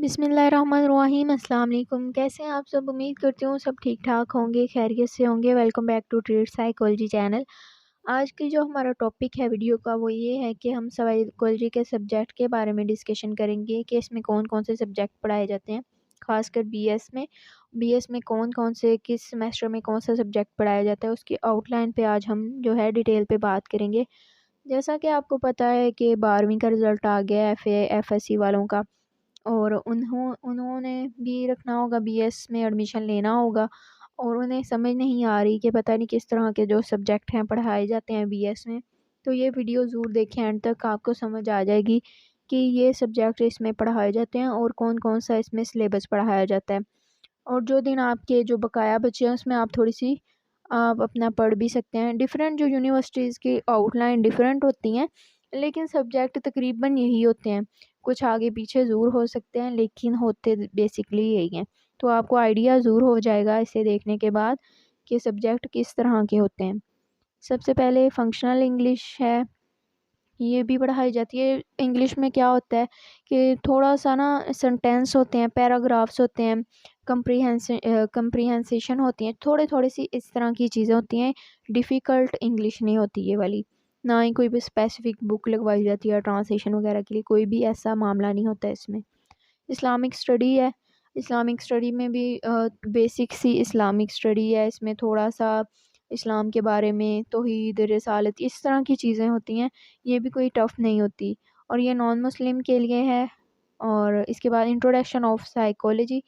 बिस्मिल्लाहिर्रहमानिर्रहीम। अस्सलाम वालेकुम। कैसे हैं आप सब? उम्मीद करती हूँ सब ठीक ठाक होंगे, खैरियत से होंगे। Welcome back to treat psychology channel. आज की जो हमारा टॉपिक है वीडियो का वो ये है कि हम साइकोलॉजी के सब्जेक्ट के बारे में डिस्कशन करेंगे कि इसमें कौन कौन से सब्जेक्ट पढ़ाए जाते हैं, खासकर बीएस में कौन कौन से किस सेमेस्टर में कौन सा सब्जेक्ट पढ़ाया जाता है, उसकी आउटलाइन पे आज हम जो है डिटेल पे बात करेंगे। जैसा कि आपको पता है कि 12वीं का रिज़ल्ट आ गया एफएससी वालों का, और उन्होंने भी रखना होगा, बीएस में एडमिशन लेना होगा, और उन्हें समझ नहीं आ रही कि पता नहीं किस तरह के जो सब्जेक्ट हैं पढ़ाए जाते हैं बीएस में। तो ये वीडियो ज़रूर देखें एंड तक, आपको समझ आ जाएगी कि ये सब्जेक्ट इसमें पढ़ाए जाते हैं और कौन कौन सा इसमें सिलेबस पढ़ाया जाता है। और जो दिन आपके जो बकाया बचे हैं उसमें आप अपना पढ़ भी सकते हैं। डिफरेंट जो यूनिवर्सिटीज़ की आउटलाइन डिफरेंट होती हैं, लेकिन सब्जेक्ट तकरीबन यही होते हैं। कुछ आगे पीछे ज़रूर हो सकते हैं, लेकिन होते बेसिकली यही हैं। तो आपको आइडिया ज़रूर हो जाएगा इसे देखने के बाद कि सब्जेक्ट किस तरह के होते हैं। सबसे पहले फंक्शनल इंग्लिश है, ये भी पढ़ाई जाती है। इंग्लिश में क्या होता है कि थोड़ा सा ना सेंटेंस होते हैं, पैराग्राफ्स होते हैं, कंप्रीहेंसेशन होती हैं, थोड़ी थोड़ी सी इस तरह की चीज़ें होती हैं। डिफ़िकल्ट इंग्लिश नहीं होती ये वाली, ना ही कोई भी स्पेसिफिक बुक लगवाई जाती है ट्रांसलेशन वगैरह के लिए, कोई भी ऐसा मामला नहीं होता है इसमें। इस्लामिक स्टडी है, इस्लामिक स्टडी में भी बेसिक सी इस्लामिक स्टडी है। इसमें थोड़ा सा इस्लाम के बारे में, तौहीद, रिसालत, इस तरह की चीज़ें होती हैं। ये भी कोई टफ़ नहीं होती, और ये नॉन मुस्लिम के लिए है। और इसके बाद इंट्रोडक्शन ऑफ साइकोलॉजी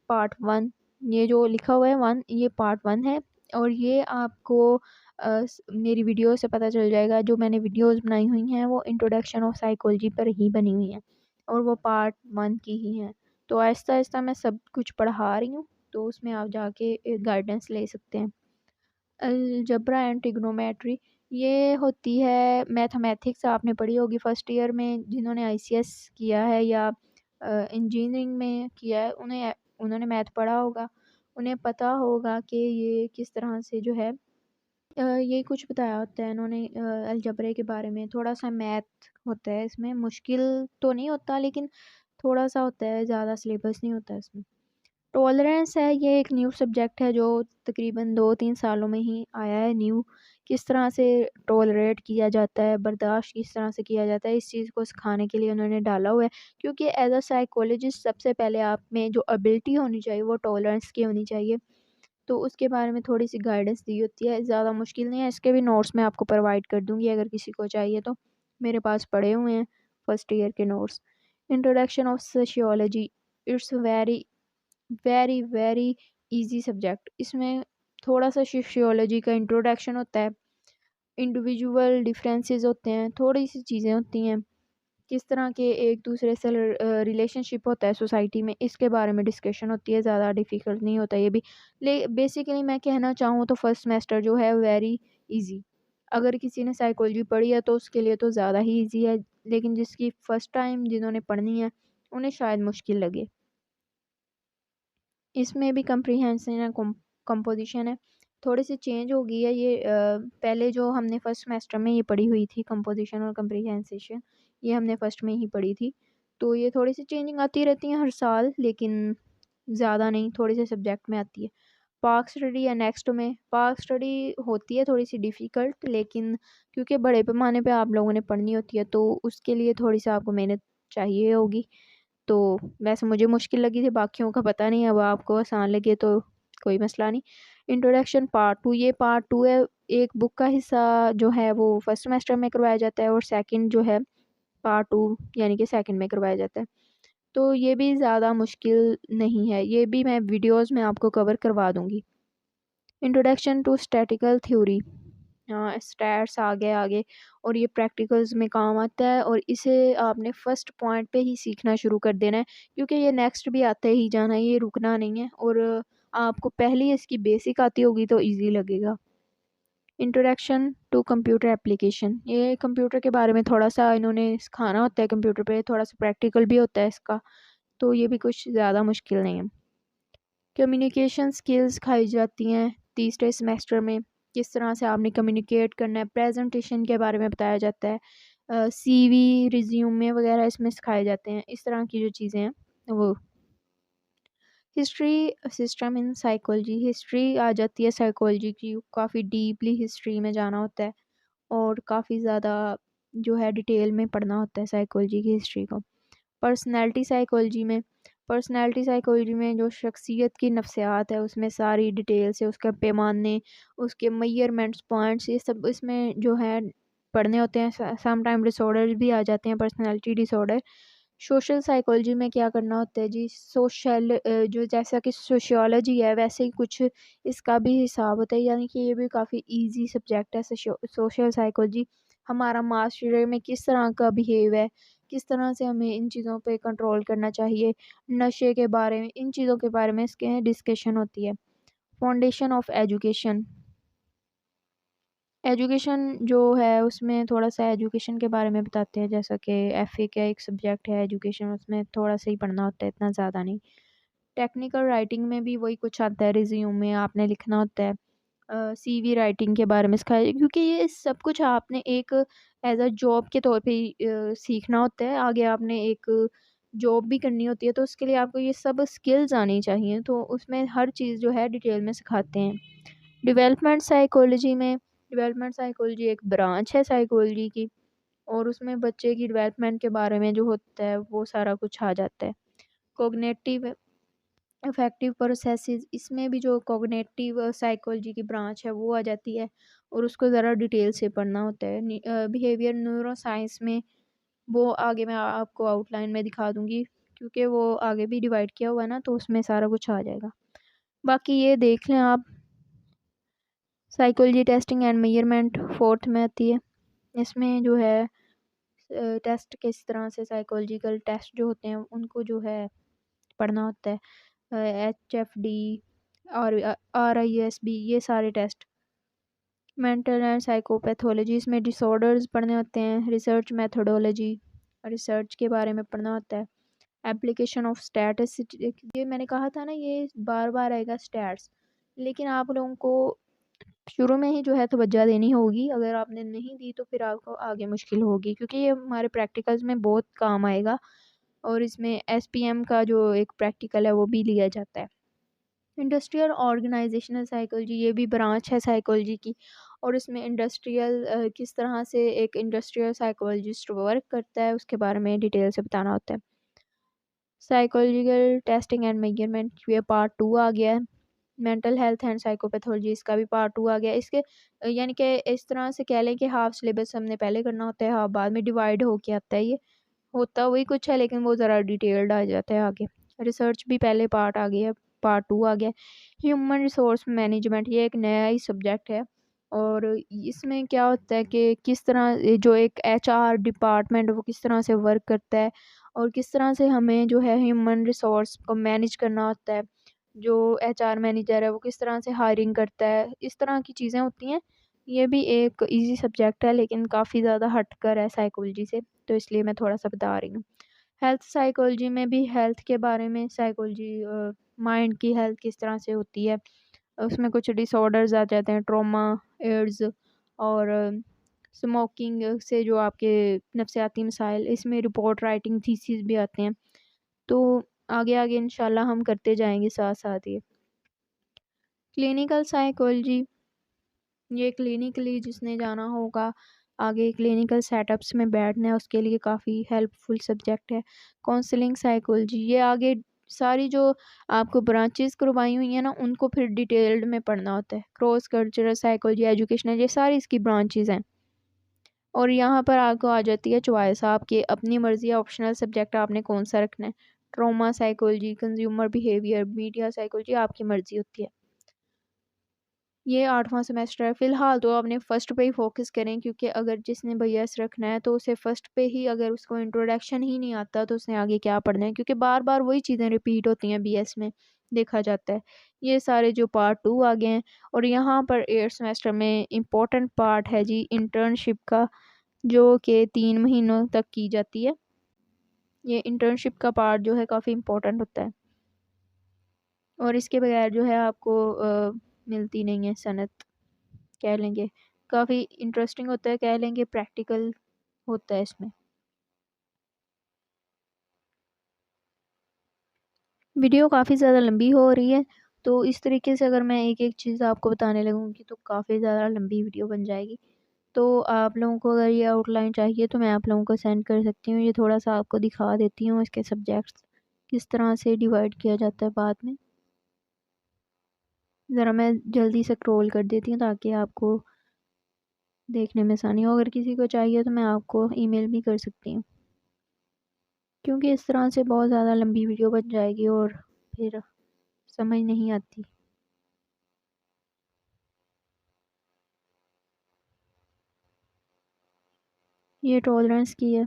पार्ट 1, ये जो लिखा हुआ है 1, ये पार्ट 1 है। और ये आपको मेरी वीडियो से पता चल जाएगा, जो मैंने वीडियोस बनाई हुई हैं वो इंट्रोडक्शन ऑफ साइकोलॉजी पर ही बनी हुई हैं, और वो पार्ट 1 की ही हैं। तो आहिस्ता आहिस्ता मैं सब कुछ पढ़ा रही हूँ, तो उसमें आप जाके गाइडेंस ले सकते हैं। अलजब्रा एंड ट्रिग्नोमेट्री, ये होती है मैथमेटिक्स, आपने पढ़ी होगी फर्स्ट ईयर में। जिन्होंने आईसीएस किया है या इंजीनियरिंग में किया है, उन्होंने मैथ पढ़ा होगा, उन्हें पता होगा कि ये किस तरह से जो है ये कुछ बताया होता है इन्होंने अलजबरे के बारे में। थोड़ा सा मैथ होता है इसमें, मुश्किल तो नहीं होता लेकिन थोड़ा सा होता है, ज़्यादा सिलेबस नहीं होता इसमें। टॉलरेंस है, ये एक न्यू सब्जेक्ट है जो तकरीबन 2-3 सालों में ही आया है न्यू। किस तरह से टॉलरेट किया जाता है, बर्दाश्त किस तरह से किया जाता है, इस चीज़ को सिखाने के लिए उन्होंने डाला हुआ है। क्योंकि एज अ साइकोलॉजिस्ट सबसे पहले आप में जो एबिलिटी होनी चाहिए वो टॉलरेंस की होनी चाहिए। तो उसके बारे में थोड़ी सी गाइडेंस दी होती है, ज़्यादा मुश्किल नहीं है। इसके भी नोट्स मैं आपको प्रोवाइड कर दूँगी अगर किसी को चाहिए तो, मेरे पास पड़े हुए हैं फर्स्ट ईयर के notes. Introduction of sociology, it's very very very easy subject. इसमें थोड़ा सा सोशियोलॉजी का इंट्रोडक्शन होता है, इंडिविजुअल डिफरेंसेस होते हैं, थोड़ी सी चीज़ें होती हैं, किस तरह के एक दूसरे से रिलेशनशिप होता है सोसाइटी में, इसके बारे में डिस्कशन होती है। ज़्यादा डिफ़िकल्ट नहीं होता ये भी। बेसिकली मैं कहना चाहूँ तो फर्स्ट सेमेस्टर जो है वेरी इजी। अगर किसी ने साइकोलॉजी पढ़ी है तो उसके लिए तो ज़्यादा ही इजी है, लेकिन जिसकी फ़र्स्ट टाइम जिन्होंने पढ़नी है उन्हें शायद मुश्किल लगे। इसमें भी कंप्रीहेंशन है, कंपोजिशन है, थोड़ी सी चेंज हो गई है ये। पहले जो हमने फर्स्ट सेमेस्टर में ये पढ़ी हुई थी कंपोजिशन और कंप्रीहेंसेशन, ये हमने फर्स्ट में ही पढ़ी थी। तो ये थोड़ी सी चेंजिंग आती रहती है हर साल, लेकिन ज़्यादा नहीं, थोड़े से सब्जेक्ट में आती है। पार्क स्टडी या नेक्स्ट में, पार्क स्टडी होती है थोड़ी सी डिफ़िकल्ट, लेकिन क्योंकि बड़े पैमाने पे आप लोगों ने पढ़नी होती है तो उसके लिए थोड़ी सी आपको मेहनत चाहिए होगी। तो वैसे मुझे मुश्किल लगी थी, बाकियों का पता नहीं, अब आपको आसान लगे तो कोई मसला नहीं। इंट्रोडक्शन पार्ट 2, ये पार्ट 2 है। एक बुक का हिस्सा जो है वो फर्स्ट सेमेस्टर में करवाया जाता है, और सेकंड जो है पार्ट 2 यानी कि सेकंड में करवाया जाता है। तो ये भी ज़्यादा मुश्किल नहीं है, ये भी मैं वीडियोस में आपको कवर करवा दूँगी। Introduction to statical theory, stats आगे आगे, और ये प्रैक्टिकल्स में काम आता है, और इसे आपने फर्स्ट पॉइंट पे ही सीखना शुरू कर देना है, क्योंकि ये नेक्स्ट भी आते ही जाना है, ये रुकना नहीं है। और आपको पहले इसकी बेसिक आती होगी तो इजी लगेगा। इंट्रोडक्शन टू कंप्यूटर एप्लीकेशन, ये कंप्यूटर के बारे में थोड़ा सा इन्होंने सिखाना होता है, कंप्यूटर पे थोड़ा सा प्रैक्टिकल भी होता है इसका, तो ये भी कुछ ज़्यादा मुश्किल नहीं है। कम्युनिकेशन स्किल्स सिखाई जाती हैं तीसरे सेमेस्टर में, किस तरह से आपने कम्युनिकेट करना है, प्रेजेंटेशन के बारे में बताया जाता है, सीवी, रिज्यूमे वगैरह इसमें सिखाए जाते हैं, इस तरह की जो चीज़ें हैं वो history system in psychology, history आ जाती है साइकोलॉजी की, काफ़ी डीपली हिस्ट्री में जाना होता है और काफ़ी ज़्यादा जो है डिटेल में पढ़ना होता है साइकोलॉजी की हिस्ट्री को। पर्सनैलिटी साइकोलॉजी में जो शख्सियत की नफ्सियात है उसमें सारी डिटेल से उसके पैमाने, उसके मेजरमेंट्स, पॉइंट्स, ये सब इसमें जो है पढ़ने होते हैं। सम टाइम डिसऑर्डर्स भी आ जाते हैं, पर्सनैलिटी डिसऑर्डर। सोशल साइकोलॉजी में क्या करना होता है जी, जो जैसा कि सोशियोलॉजी है वैसे ही कुछ इसका भी हिसाब होता है, यानी कि ये भी काफ़ी इजी सब्जेक्ट है। सोशल साइकोलॉजी हमारा माशरे में किस तरह का बिहेव है, किस तरह से हमें इन चीज़ों पे कंट्रोल करना चाहिए, नशे के बारे में, इन चीज़ों के बारे में इसके डिस्कशन होती है। फाउंडेशन ऑफ एजुकेशन, एजुकेशन जो है उसमें थोड़ा सा एजुकेशन के बारे में बताते हैं, जैसा कि एफए का एक सब्जेक्ट है एजुकेशन, उसमें थोड़ा सा ही पढ़ना होता है, इतना ज़्यादा नहीं। टेक्निकल राइटिंग में भी वही कुछ आता है, रिज्यूम में आपने लिखना होता है। सीवी राइटिंग के बारे में सिखाया, क्योंकि ये सब कुछ आपने एक एज अ जॉब के तौर पे सीखना होता है। आगे आपने एक जॉब भी करनी होती है, तो उसके लिए आपको ये सब स्किल्स आनी चाहिए, तो उसमें हर चीज़ जो है डिटेल में सिखाते हैं। डेवलपमेंट साइकोलॉजी में, डेवलपमेंट साइकोलॉजी एक ब्रांच है साइकोलॉजी की, और उसमें बच्चे की डेवलपमेंट के बारे में जो होता है वो सारा कुछ आ जाता है। कोग्निटिव अफेक्टिव प्रोसेसेस, इसमें भी जो कॉग्निटिव साइकोलॉजी की ब्रांच है वो आ जाती है, और उसको ज़रा डिटेल से पढ़ना होता है। बिहेवियर न्यूरो साइंस में वो आगे मैं आपको आउटलाइन में दिखा दूंगी, क्योंकि वो आगे भी डिवाइड किया हुआ है ना, तो उसमें सारा कुछ आ जाएगा। बाकी ये देख लें आप। Psychology testing and measurement fourth में आती है। इसमें जो है टेस्ट किस तरह से, साइकोलॉजिकल टेस्ट जो होते हैं उनको जो है पढ़ना होता है। HFD और RISB, ये सारे टेस्ट। मेंटल एंड साइकोपैथोलॉजी, इसमें डिसऑर्डर्स पढ़ने होते हैं। रिसर्च मेथोडोलॉजी, रिसर्च के बारे में पढ़ना होता है। एप्लीकेशन ऑफ स्टैट्स, ये मैंने कहा था ना, ये बार बार आएगा स्टैट्स, लेकिन आप लोगों को शुरू में ही जो है तवज्जो देनी होगी। अगर आपने नहीं दी तो फिर आपको आगे मुश्किल होगी, क्योंकि ये हमारे प्रैक्टिकल्स में बहुत काम आएगा, और इसमें SPM का जो एक प्रैक्टिकल है वो भी लिया जाता है। इंडस्ट्रियल ऑर्गेनाइजेशनल साइकोलॉजी, ये भी ब्रांच है साइकोलॉजी की, और इसमें इंडस्ट्रियल किस तरह से एक इंडस्ट्रियल साइकोलॉजिस्ट वर्क करता है उसके बारे में डिटेल से बताना होता है। साइकोलॉजिकल टेस्टिंग एंड मेजरमेंट, ये पार्ट 2 आ गया है। मेंटल हेल्थ एंड साइकोपैथोलॉजी, इसका भी पार्ट 2 आ गया। इसके यानी कि इस तरह से कह लें कि हाफ सिलेबस हमने पहले करना होता है, हाफ बाद में डिवाइड होके आता है। ये होता वही कुछ है, लेकिन वो ज़रा डिटेल्ड आ जाता है आगे। रिसर्च भी पहले पार्ट आ गया, पार्ट 2 आ गया। ह्यूमन रिसोर्स मैनेजमेंट, ये एक नया ही सब्जेक्ट है, और इसमें क्या होता है कि किस तरह जो एक HR डिपार्टमेंट वो किस तरह से वर्क करता है, और किस तरह से हमें जो है ह्यूमन रिसोर्स को मैनेज करना होता है। जो HR मैनेजर है वो किस तरह से हायरिंग करता है, इस तरह की चीज़ें होती हैं। ये भी एक इजी सब्जेक्ट है, लेकिन काफ़ी ज़्यादा हटकर है साइकोलॉजी से, तो इसलिए मैं थोड़ा सा बता रही हूँ। हेल्थ साइकोलॉजी में भी हेल्थ के बारे में, साइकोलॉजी माइंड की हेल्थ किस तरह से होती है, उसमें कुछ डिसऑर्डर्स आ जाते हैं, ट्रॉमा, एड्स, और स्मोकिंग से जो आपके नफसियाती मसाइल, इसमें रिपोर्ट राइटिंग, थीसिस भी आते हैं। तो आगे आगे इंशाल्लाह हम करते जाएंगे साथ साथ ये। क्लिनिकल साइकोलॉजी, ये क्लिनिकली जिसने जाना होगा आगे क्लिनिकल सेटअप्स में बैठना है, उसके लिए काफ़ी हेल्पफुल सब्जेक्ट है। काउंसलिंग साइकोलॉजी, ये आगे सारी जो आपको ब्रांचेस करवाई हुई हैं ना, उनको फिर डिटेल्ड में पढ़ना होता है। क्रॉस कल्चरल साइकोलॉजी, एजुकेशनल, ये सारी इसकी ब्रांचेस हैं। और यहाँ पर आपको आ जाती है चॉइस, आपकी अपनी मर्ज़ी, ऑप्शनल सब्जेक्ट आपने कौन सा रखना है। Trauma psychology, consumer behaviour, media psychology, आपकी मर्ज़ी होती है। ये 8वां सेमेस्टर है। फ़िलहाल तो आपने फ़र्स्ट पे ही फ़ोकस करें, क्योंकि अगर जिसने BS रखना है तो उसे फ़र्स्ट पे ही, अगर उसको इंट्रोडक्शन ही नहीं आता तो उसने आगे क्या पढ़ना है, क्योंकि बार बार वही चीज़ें रिपीट होती हैं BS में, देखा जाता है। ये सारे जो पार्ट 2 आ गए हैं, और यहाँ पर 8th सेमेस्टर में इम्पोर्टेंट पार्ट है जी इंटर्नशिप का, जो कि 3 महीनों तक की जाती है। ये इंटर्नशिप का पार्ट जो है काफ़ी इम्पोर्टेंट होता है, और इसके बगैर जो है आपको मिलती नहीं है सनत, कह लेंगे। काफ़ी इंटरेस्टिंग होता है, कह लेंगे प्रैक्टिकल होता है इसमें। वीडियो काफ़ी ज़्यादा लंबी हो रही है, तो इस तरीके से अगर मैं एक-एक चीज़ आपको बताने लगूँगी तो काफ़ी ज़्यादा लंबी वीडियो बन जाएगी। तो आप लोगों को अगर ये आउटलाइन चाहिए तो मैं आप लोगों को सेंड कर सकती हूँ। ये थोड़ा-सा आपको दिखा देती हूँ इसके सब्जेक्ट्स किस तरह से डिवाइड किया जाता है बाद में। ज़रा मैं जल्दी से स्क्रॉल कर देती हूँ ताकि आपको देखने में आसानी हो। अगर किसी को चाहिए तो मैं आपको ईमेल भी कर सकती हूँ, क्योंकि इस तरह से बहुत ज़्यादा लंबी वीडियो बन जाएगी और फिर समझ नहीं आती। ये टॉलरेंस की है।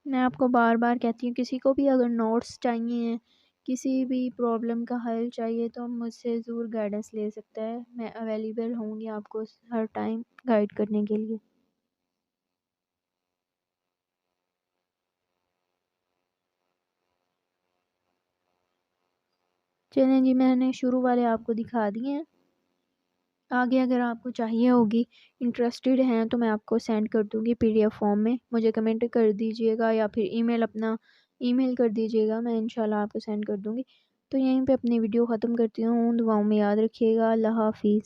मैं आपको बार-बार कहती हूँ, किसी को भी अगर नोट्स चाहिए, किसी भी प्रॉब्लम का हल चाहिए तो मुझसे ज़रूर गाइडेंस ले सकता है। मैं अवेलेबल होंगी आपको हर टाइम गाइड करने के लिए। चलें जी, मैंने शुरू वाले आपको दिखा दिए हैं। आगे अगर आपको चाहिए होगी, इंटरेस्टेड हैं तो मैं आपको सेंड कर दूँगी पीडीएफ फॉर्म में। मुझे कमेंट कर दीजिएगा या फिर ईमेल अपना ईमेल कर दीजिएगा, मैं इंशाल्लाह आपको सेंड कर दूँगी। तो यहीं पे अपनी वीडियो ख़त्म करती हूँ। दुआओं में याद रखिएगा। अल्लाह हाफ़िज़।